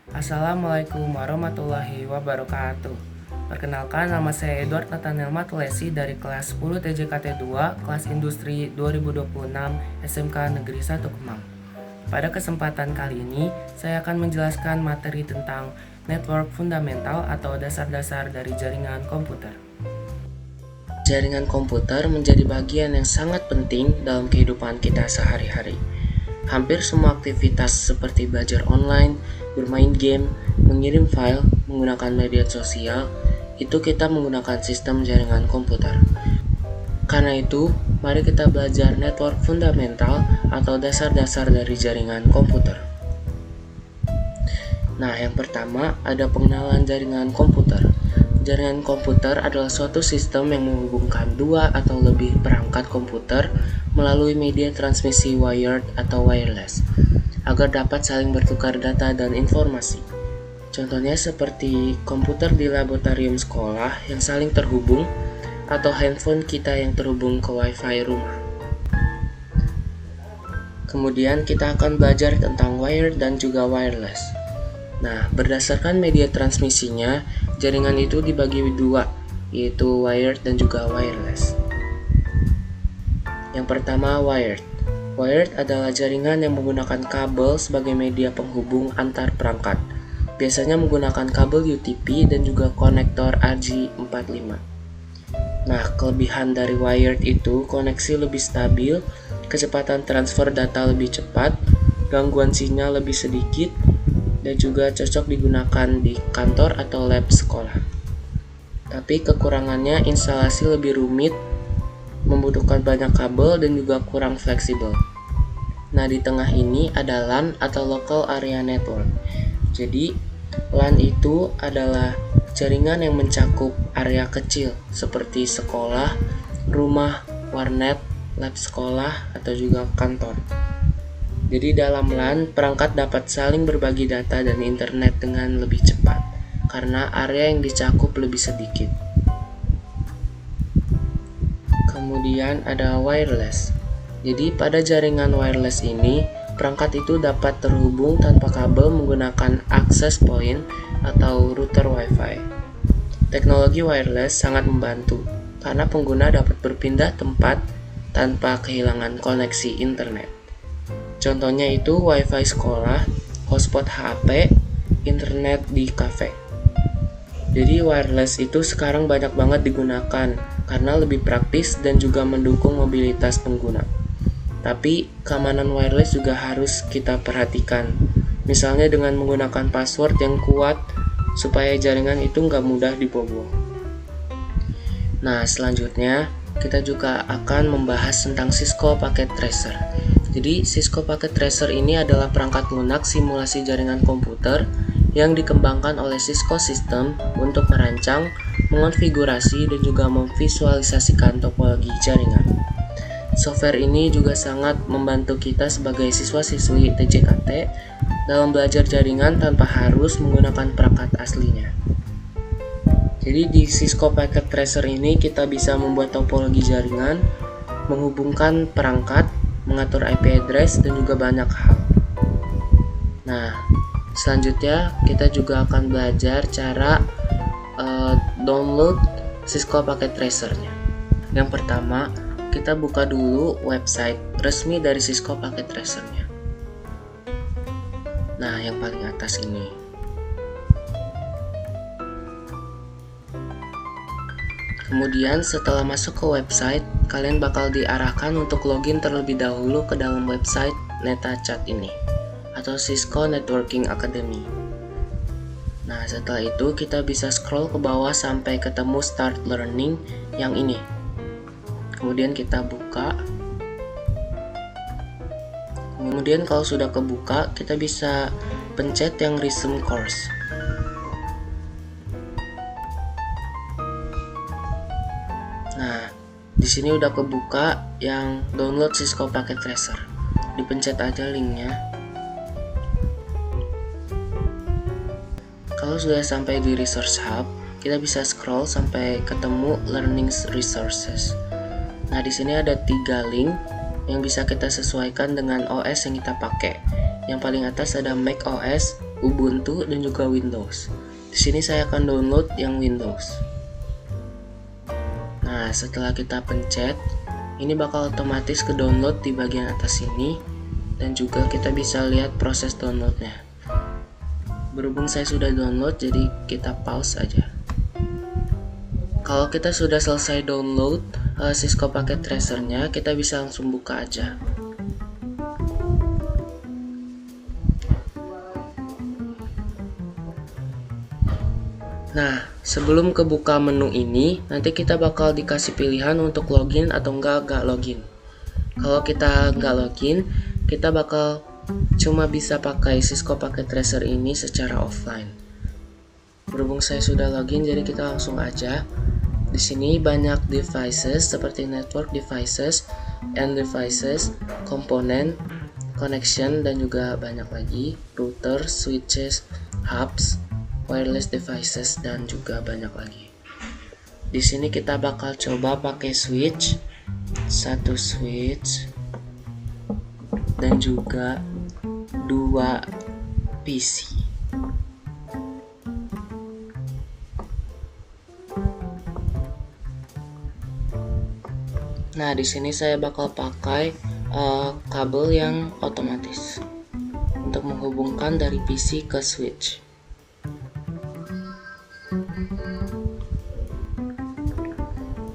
Assalamualaikum warahmatullahi wabarakatuh. Perkenalkan, nama saya Edward Nathaniel Matulesi dari kelas 10 TJKT 2, kelas Industri 2026 SMK Negeri 1 Kemang. Pada kesempatan kali ini, saya akan menjelaskan materi tentang network fundamental atau dasar-dasar dari jaringan komputer. Jaringan komputer menjadi bagian yang sangat penting dalam kehidupan kita sehari-hari. Hampir semua aktivitas seperti belajar online, bermain game, mengirim file, menggunakan media sosial, itu kita menggunakan sistem jaringan komputer. Karena itu, mari kita belajar network fundamental atau dasar-dasar dari jaringan komputer. Nah, yang pertama ada pengenalan jaringan komputer. Jaringan komputer adalah suatu sistem yang menghubungkan dua atau lebih perangkat komputer melalui media transmisi wired atau wireless agar dapat saling bertukar data dan informasi. Contohnya seperti komputer di laboratorium sekolah yang saling terhubung atau handphone kita yang terhubung ke wifi rumah. Kemudian kita akan belajar tentang wired dan juga wireless. Nah, berdasarkan media transmisinya, jaringan itu dibagi dua, yaitu wired dan juga wireless. Yang pertama, wired. Wired adalah jaringan yang menggunakan kabel sebagai media penghubung antar perangkat. Biasanya menggunakan kabel UTP dan juga konektor RJ45. Nah, kelebihan dari wired itu koneksi lebih stabil, kecepatan transfer data lebih cepat, gangguan sinyal lebih sedikit, dan juga cocok digunakan di kantor atau lab sekolah. Tapi kekurangannya instalasi lebih rumit, membutuhkan banyak kabel dan juga kurang fleksibel. Nah, di tengah ini ada LAN atau Local Area Network. Jadi, LAN itu adalah jaringan yang mencakup area kecil seperti sekolah, rumah, warnet, lab sekolah, atau juga kantor. Jadi dalam LAN, perangkat dapat saling berbagi data dan internet dengan lebih cepat karena area yang dicakup lebih sedikit. Kemudian ada wireless. Jadi pada jaringan wireless ini, perangkat itu dapat terhubung tanpa kabel menggunakan access point atau router Wi-Fi. Teknologi wireless sangat membantu karena pengguna dapat berpindah tempat tanpa kehilangan koneksi internet. Contohnya itu Wi-Fi sekolah, hotspot HP, internet di kafe. Jadi wireless itu sekarang banyak banget digunakan karena lebih praktis dan juga mendukung mobilitas pengguna. Tapi keamanan wireless juga harus kita perhatikan. Misalnya dengan menggunakan password yang kuat supaya jaringan itu nggak mudah dibobol. Nah, selanjutnya kita juga akan membahas tentang Cisco Packet Tracer. Jadi, Cisco Packet Tracer ini adalah perangkat lunak simulasi jaringan komputer yang dikembangkan oleh Cisco System untuk merancang, mengonfigurasi, dan juga memvisualisasikan topologi jaringan. Software ini juga sangat membantu kita sebagai siswa-siswi TJKT dalam belajar jaringan tanpa harus menggunakan perangkat aslinya. Jadi di Cisco Packet Tracer ini kita bisa membuat topologi jaringan, menghubungkan perangkat, mengatur IP address, dan juga banyak hal. Nah, selanjutnya kita juga akan belajar cara download Cisco Packet Tracer-nya. Yang pertama, kita buka dulu website resmi dari Cisco Packet Tracer-nya. Nah, yang paling atas ini. Kemudian setelah masuk ke website, kalian bakal diarahkan untuk login terlebih dahulu ke dalam website NetaChat ini atau Cisco Networking Academy. Nah, setelah itu kita bisa scroll ke bawah sampai ketemu Start Learning yang ini. Kemudian kita buka. Kemudian kalau sudah kebuka, kita bisa pencet yang Resume Course. Nah, di sini udah kebuka yang download Cisco Packet Tracer. Dipencet aja linknya. Kalau sudah sampai di Resource Hub, kita bisa scroll sampai ketemu Learning Resources. Nah, di sini ada 3 link yang bisa kita sesuaikan dengan OS yang kita pakai. Yang paling atas ada Mac OS, Ubuntu, dan juga Windows. Di sini saya akan download yang Windows. Nah, setelah kita pencet, ini bakal otomatis ke download di bagian atas sini, dan juga kita bisa lihat proses downloadnya. Berhubung saya sudah download, jadi kita pause aja. Kalau kita sudah selesai download Cisco Packet Tracer-nya, kita bisa langsung buka aja. Nah, sebelum kebuka menu ini, nanti kita bakal dikasih pilihan untuk login atau enggak login. Kalau kita enggak login, kita bakal cuma bisa pakai Cisco Packet Tracer ini secara offline. Berhubung saya sudah login, jadi kita langsung aja. Di sini banyak devices seperti network devices, end devices, komponen, connection, dan juga banyak lagi router, switches, hubs, wireless devices, dan juga banyak lagi. Di sini kita bakal coba pakai switch, satu switch, dan juga 2 PC. Nah, di sini saya bakal pakai kabel yang otomatis untuk menghubungkan dari PC ke switch.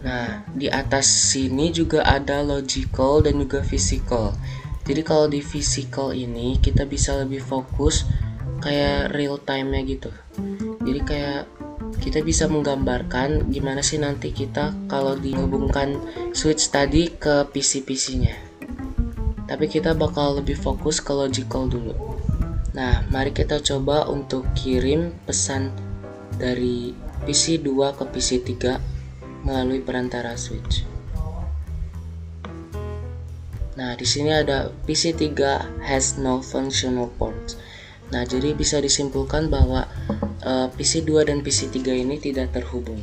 Nah, di atas sini juga ada logical dan juga physical. Jadi kalau di physical ini kita bisa lebih fokus kayak real time-nya gitu. Jadi kayak kita bisa menggambarkan gimana sih nanti kita kalau dihubungkan switch tadi ke PC-PC-nya. Tapi kita bakal lebih fokus ke logical dulu. Nah, mari kita coba untuk kirim pesan dari PC 2 ke PC 3 melalui perantara switch. Nah, di sini ada PC 3 has no functional ports. Nah, jadi bisa disimpulkan bahwa PC 2 dan PC 3 ini tidak terhubung.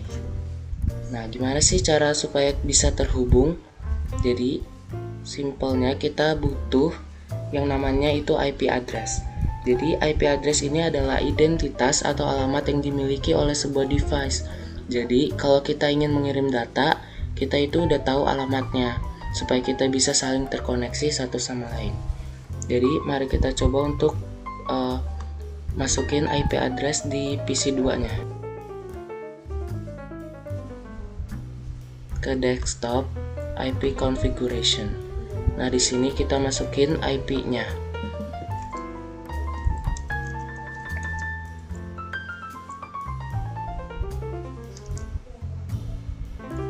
Nah, gimana sih cara supaya bisa terhubung? Jadi, simpelnya kita butuh yang namanya itu IP address. Jadi, IP address ini adalah identitas atau alamat yang dimiliki oleh sebuah device. Jadi, kalau kita ingin mengirim data, kita itu udah tahu alamatnya, supaya kita bisa saling terkoneksi satu sama lain. Jadi, mari kita coba untuk masukin IP address di PC 2-nya. Ke desktop, IP configuration. Nah, di sini kita masukin IP-nya.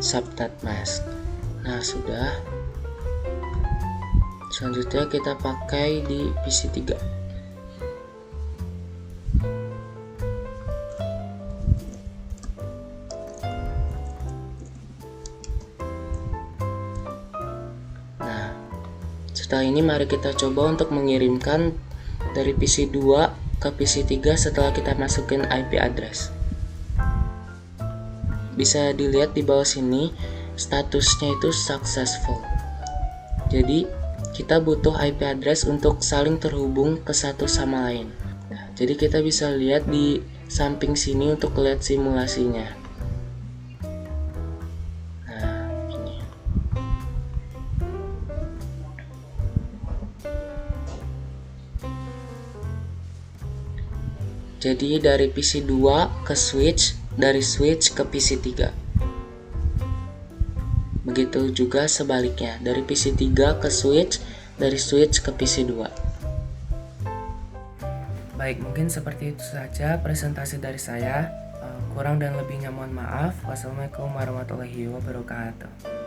Subnet mask. Nah, sudah. Selanjutnya kita pakai di PC 3. Setelah ini mari kita coba untuk mengirimkan dari PC 2 ke PC 3 setelah kita masukin IP address. Bisa dilihat di bawah sini statusnya itu successful. Jadi kita butuh IP address untuk saling terhubung ke satu sama lain. Jadi kita bisa lihat di samping sini untuk lihat simulasinya. Jadi dari PC 2 ke switch, dari switch ke PC 3. Begitu juga sebaliknya, dari PC 3 ke switch, dari switch ke PC 2. Baik, mungkin seperti itu saja presentasi dari saya. Kurang dan lebihnya mohon maaf. Wassalamualaikum warahmatullahi wabarakatuh.